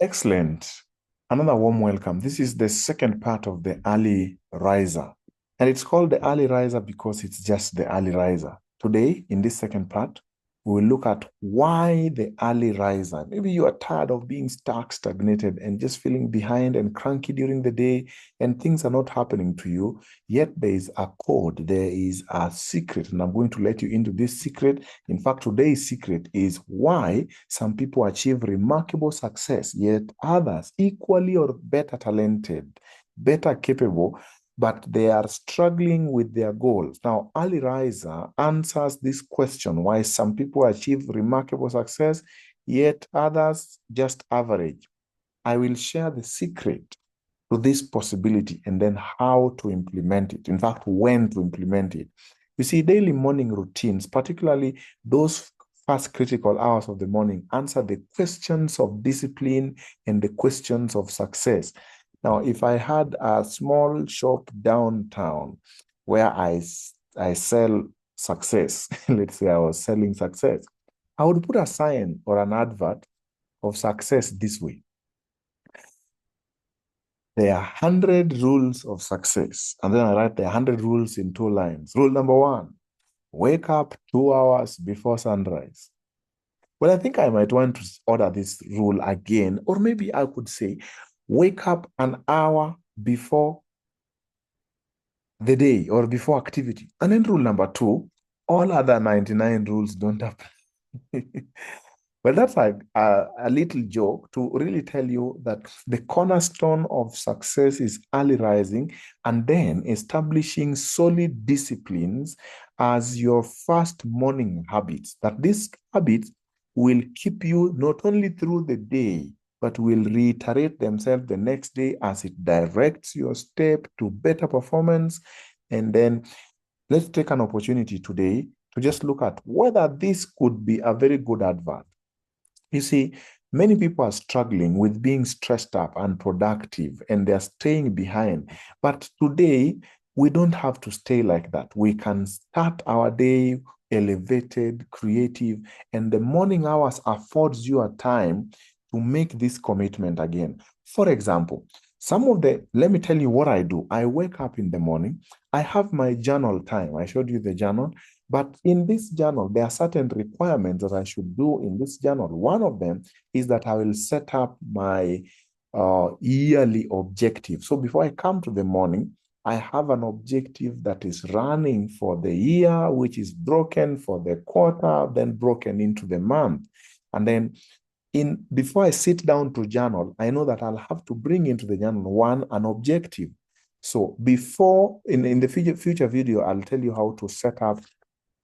Excellent. Another warm welcome. This is the second part of the early riser. And it's called the early riser because it's just the early riser. Today, in this second part, we will look at why the early riser. Maybe you are tired of being stuck, stagnated, and just feeling behind and cranky during the day, and things are not happening to you. Yet there is a code, there is a secret, and I'm going to let you into this secret. In fact, today's secret is why some people achieve remarkable success, yet others, equally or better talented, better capable, but they are struggling with their goals. Now, Ali Riser answers this question why some people achieve remarkable success, yet others just average. I will share the secret to this possibility and then how to implement it. In fact, when to implement it. You see, daily morning routines, particularly those first critical hours of the morning, answer the questions of discipline and the questions of success. Now, if I had a small shop downtown where I sell success, let's say I was selling success, I would put a sign or an advert of success this way. There are 100 rules of success. And then I write the 100 rules in 2 lines. Rule number 1, wake up 2 hours before sunrise. Well, I think I might want to order this rule again, or maybe I could say, wake up an hour before the day or before activity. And then rule number 2, all other 99 rules don't apply. Well, that's like a little joke to really tell you that the cornerstone of success is early rising and then establishing solid disciplines as your first morning habits. That these habits will keep you not only through the day, but will reiterate themselves the next day as it directs your step to better performance. And then let's take an opportunity today to just look at whether this could be a very good advert. You see, many people are struggling with being stressed up and productive, and they're staying behind. But today, we don't have to stay like that. We can start our day elevated, creative, and the morning hours affords you a time to make this commitment again. For example, let me tell you what I do. I wake up in the morning. I have my journal time. I showed you the journal. But in this journal, there are certain requirements that I should do in this journal. One of them is that I will set up my yearly objective. So before I come to the morning, I have an objective that is running for the year, which is broken for the quarter, then broken into the month. And then before I sit down to journal, I know that I'll have to bring into the journal an objective. So before in the future video, I'll tell you how to set up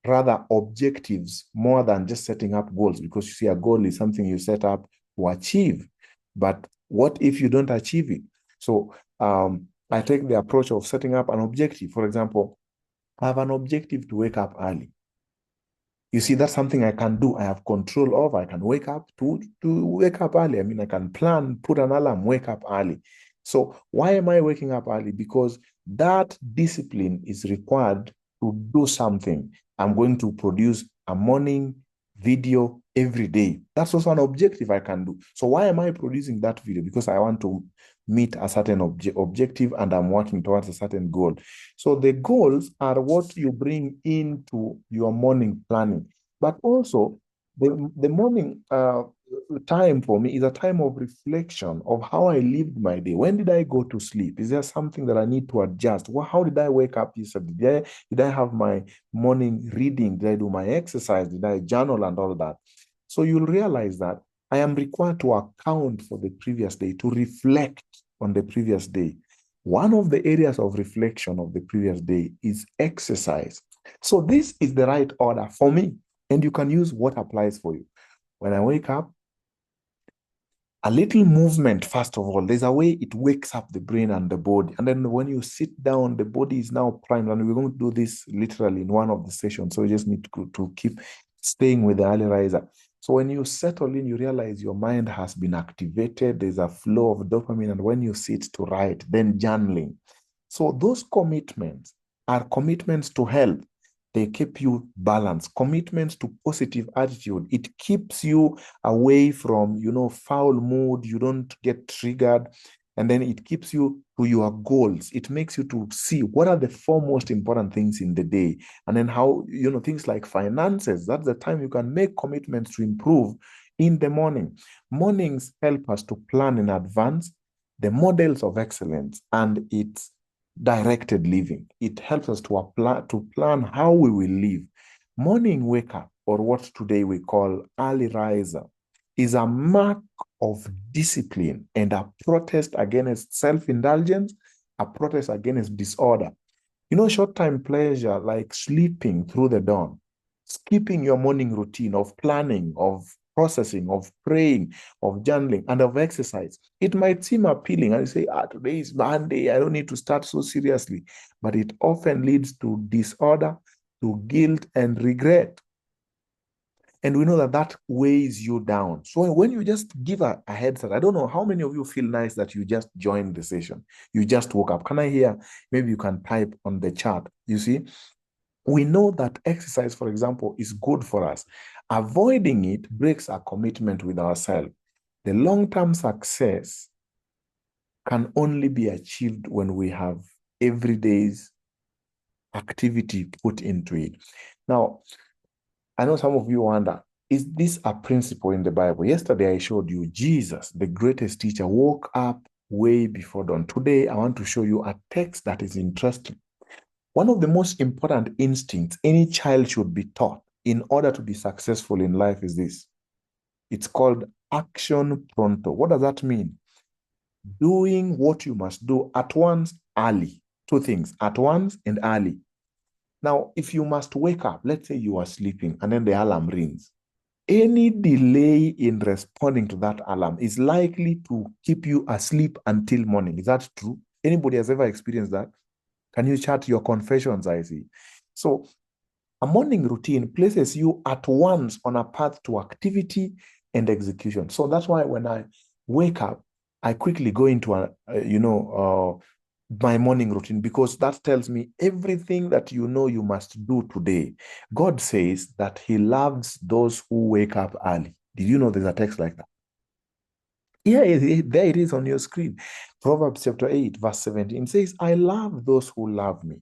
rather objectives more than just setting up goals, because you see, a goal is something you set up to achieve. But what if you don't achieve it? So I take the approach of setting up an objective. For example, I have an objective to wake up early. You see, that's something I can do. I have control of. I can wake up to wake up early. I mean, I can plan, put an alarm, wake up early. So why am I waking up early? Because that discipline is required to do something. I'm going to produce a morning video every day. That's also an objective I can do. So why am I producing that video? Because I want to meet a certain objective and I'm working towards a certain goal. So the goals are what you bring into your morning planning. But also, the morning time for me is a time of reflection of how I lived my day. When did I go to sleep? Is there something that I need to adjust? Well, how did I wake up yesterday? Did I have my morning reading? Did I do my exercise? Did I journal and all that? So you'll realize that I am required to account for the previous day, to reflect on the previous day. One of the areas of reflection of the previous day is exercise. So this is the right order for me, and you can use what applies for you. When I wake up, a little movement, first of all, there's a way it wakes up the brain and the body. And then when you sit down, the body is now primed. And we're going to do this literally in one of the sessions. So you just need to keep staying with the early riser. So when you settle in, you realize your mind has been activated. There's a flow of dopamine. And when you sit to write, then journaling. So those commitments are commitments to health. they keep you balanced. Commitment to positive attitude. It keeps you away from, foul mood. You don't get triggered. And then it keeps you to your goals. It makes you to see what are the four most important things in the day. And then how, things like finances, that's the time you can make commitments to improve in the morning. Mornings help us to plan in advance the models of excellence, and it's directed living. It helps us to plan how we will live. Morning wake up, or what today we call early riser, is a mark of discipline and a protest against self-indulgence, a protest against disorder. Short-time pleasure like sleeping through the dawn, skipping your morning routine of planning, of processing, of praying, of journaling, and of exercise. It might seem appealing, and you say, today is Monday, I don't need to start so seriously. But it often leads to disorder, to guilt, and regret. And we know that that weighs you down. So when you just give a head start, I don't know how many of you feel nice that you just joined the session. You just woke up. Can I hear? Maybe you can type on the chat. You see, we know that exercise, for example, is good for us. Avoiding it breaks our commitment with ourselves. The long-term success can only be achieved when we have every day's activity put into it. Now, I know some of you wonder, is this a principle in the Bible? Yesterday, I showed you Jesus, the greatest teacher, woke up way before dawn. Today, I want to show you a text that is interesting. One of the most important instincts any child should be taught in order to be successful in life is this. It's called action pronto. What does that mean? Doing what you must do at once, early. Two things, at once and early. Now, if you must wake up, let's say you are sleeping and then the alarm rings, any delay in responding to that alarm is likely to keep you asleep until morning. Is that true? Anybody has ever experienced that? Can you chat your confessions, I see? So a morning routine places you at once on a path to activity and execution. So that's why when I wake up, I quickly go into my morning routine, because that tells me everything that you must do today. God says that he loves those who wake up early. Did you know there's a text like that? Yeah, there it is on your screen. Proverbs chapter 8, verse 17 says, I love those who love me,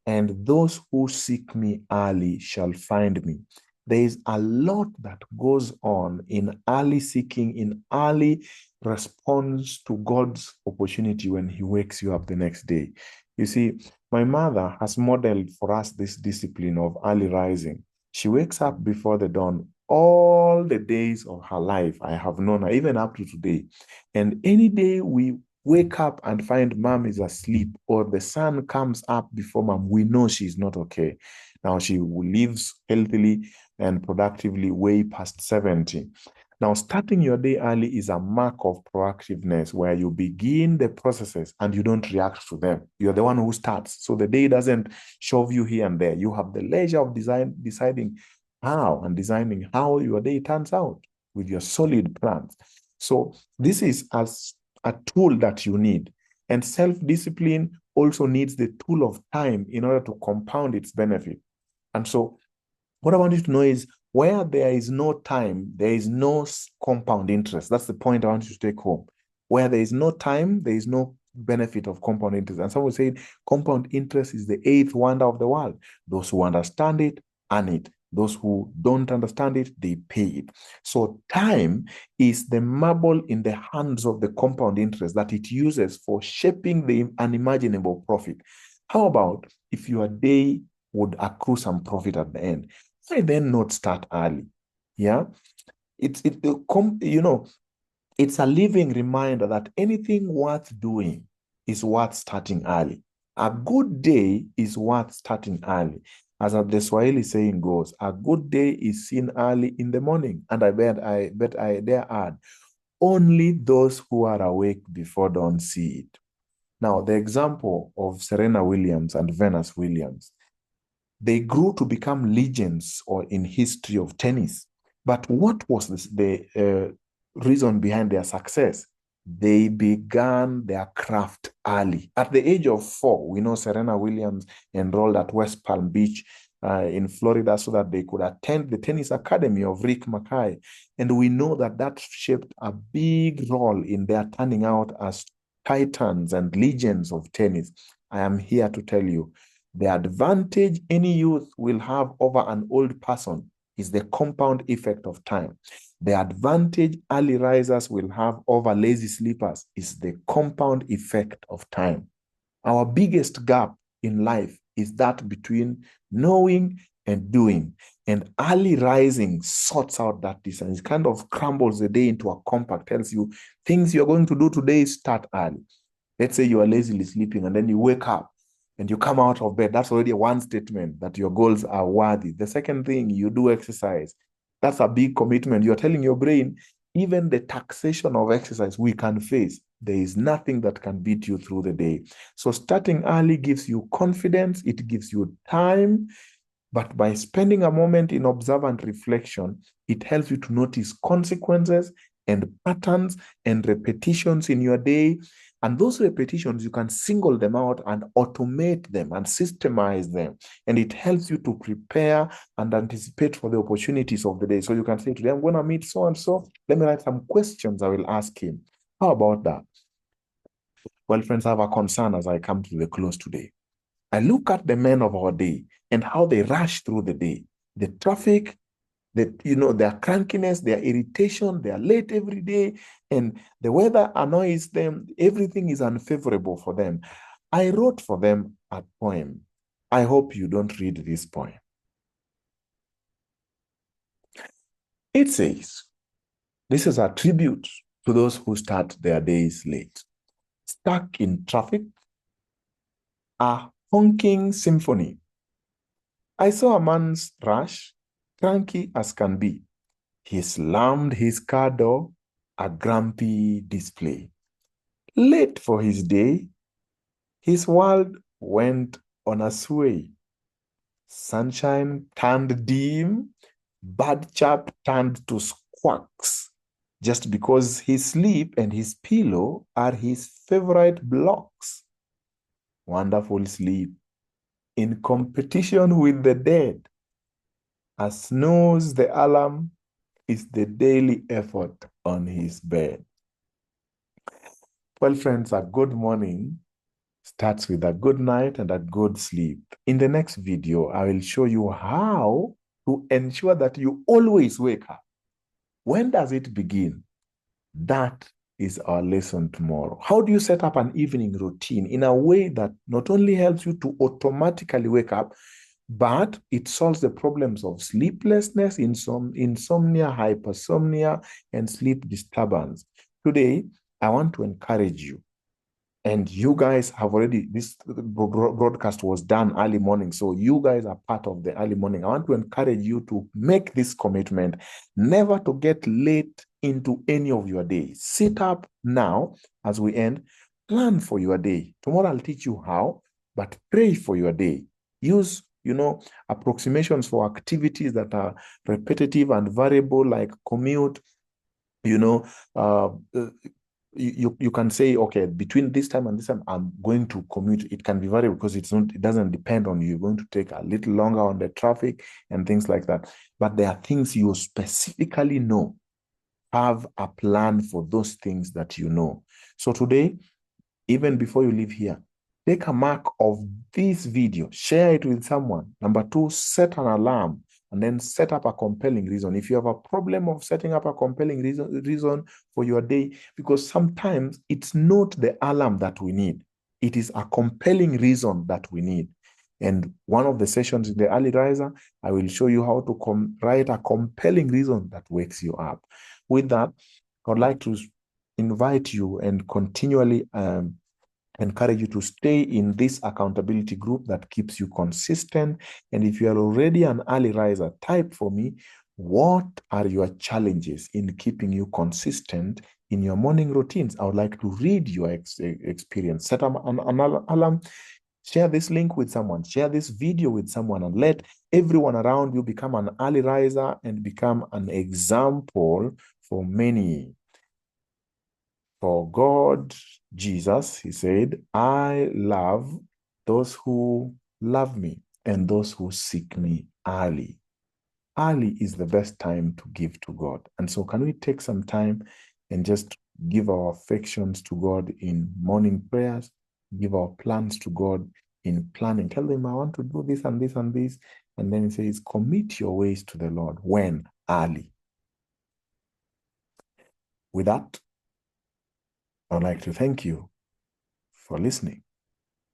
and those who seek me early shall find me. There is a lot that goes on in early seeking, in early response to God's opportunity when he wakes you up the next day. You see, my mother has modeled for us this discipline of early rising. She wakes up before the dawn all the days of her life. I have known her, even up to today. And any day we wake up and find mom is asleep, or the sun comes up before mom, we know she's not okay. Now she lives healthily and productively way past 70. Now, starting your day early is a mark of proactiveness, where you begin the processes and you don't react to them. You're the one who starts. So the day doesn't shove you here and there. You have the leisure of deciding how and designing how your day turns out with your solid plans. So this is as a tool that you need. And self-discipline also needs the tool of time in order to compound its benefit. And so what I want you to know is, where there is no time, there is no compound interest. That's the point I want you to take home. Where there is no time, there is no benefit of compound interest. And some will say compound interest is the eighth wonder of the world. Those who understand it, earn it. Those who don't understand it, they pay it. So time is the marble in the hands of the compound interest that it uses for shaping the unimaginable profit. How about if your day would accrue some profit at the end? Why then not start early? Yeah, it's a living reminder that anything worth doing is worth starting early. A good day is worth starting early. As the Swahili saying goes, a good day is seen early in the morning. And I dare add, only those who are awake before dawn see it. Now, the example of Serena Williams and Venus Williams, they grew to become legends or in history of tennis. But what was the reason behind their success? They began their craft early. At the age of 4, we know Serena Williams enrolled at West Palm Beach in Florida so that they could attend the tennis academy of Rick Mackay. And we know that that shaped a big role in their turning out as titans and legends of tennis. I am here to tell you, the advantage any youth will have over an old person is the compound effect of time. The advantage early risers will have over lazy sleepers is the compound effect of time. Our biggest gap in life is that between knowing and doing. And early rising sorts out that distance. It kind of crumbles the day into a compact, tells you things you're going to do today, start early. Let's say you are lazily sleeping and then you wake up and you come out of bed. That's already one statement that your goals are worthy. The second thing, you do exercise. That's a big commitment. You're telling your brain, even the taxation of exercise we can face, there is nothing that can beat you through the day. So starting early gives you confidence, it gives you time, but by spending a moment in observant reflection, it helps you to notice consequences and patterns and repetitions in your day. And those repetitions, you can single them out and automate them and systemize them. And it helps you to prepare and anticipate for the opportunities of the day. So you can say, today I'm going to meet so and so. Let me write some questions I will ask him. How about that? Well, friends, I have a concern as I come to the close today. I look at the men of our day and how they rush through the day. The traffic, their crankiness, their irritation, they are late every day, and the weather annoys them. Everything is unfavorable for them. I wrote for them a poem. I hope you don't read this poem. It says, this is a tribute to those who start their days late. Stuck in traffic, a honking symphony. I saw a man's rush, cranky as can be. He slammed his car door, a grumpy display. Late for his day, his world went on a sway. Sunshine turned dim, bad chap turned to squawks, just because his sleep and his pillow are his favorite blocks. Wonderful sleep, in competition with the dead, as snooze the alarm is the daily effort on his bed. Well, friends, a good morning starts with a good night and a good sleep. In the next video, I will show you how to ensure that you always wake up. When does it begin? That is our lesson tomorrow. How do you set up an evening routine in a way that not only helps you to automatically wake up, but it solves the problems of sleeplessness, insomnia, hypersomnia, and sleep disturbance. Today, I want to encourage you. And you guys have already, this broadcast was done early morning. So you guys are part of the early morning. I want to encourage you to make this commitment, never to get late into any of your days. Sit up now as we end, plan for your day. Tomorrow I'll teach you how, but pray for your day. Use, approximations for activities that are repetitive and variable, like commute, you can say, okay, between this time and this time, I'm going to commute. It can be variable because it doesn't depend on you. You're going to take a little longer on the traffic and things like that. But there are things you specifically know. Have a plan for those things that you know. So today, even before you leave here, take a mark of this video, share it with someone. Number 2, set an alarm and then set up a compelling reason. If you have a problem of setting up a compelling reason for your day, because sometimes it's not the alarm that we need. It is a compelling reason that we need. And one of the sessions in the early riser, I will show you how to write a compelling reason that wakes you up. With that, I would like to invite you and continually encourage you to stay in this accountability group that keeps you consistent. And if you are already an early riser, type for me, what are your challenges in keeping you consistent in your morning routines? I would like to read your experience. Set up an alarm. Share this link with someone. Share this video with someone and let everyone around you become an early riser and become an example for many. For God, Jesus, he said, I love those who love me. and those who seek me early. Early is the best time to give to God. And so can we take some time and just give our affections to God in morning prayers, give our plans to God in planning. Tell him, I want to do this and this and this. And then he says, commit your ways to the Lord. When? Early. With that, I'd like to thank you for listening.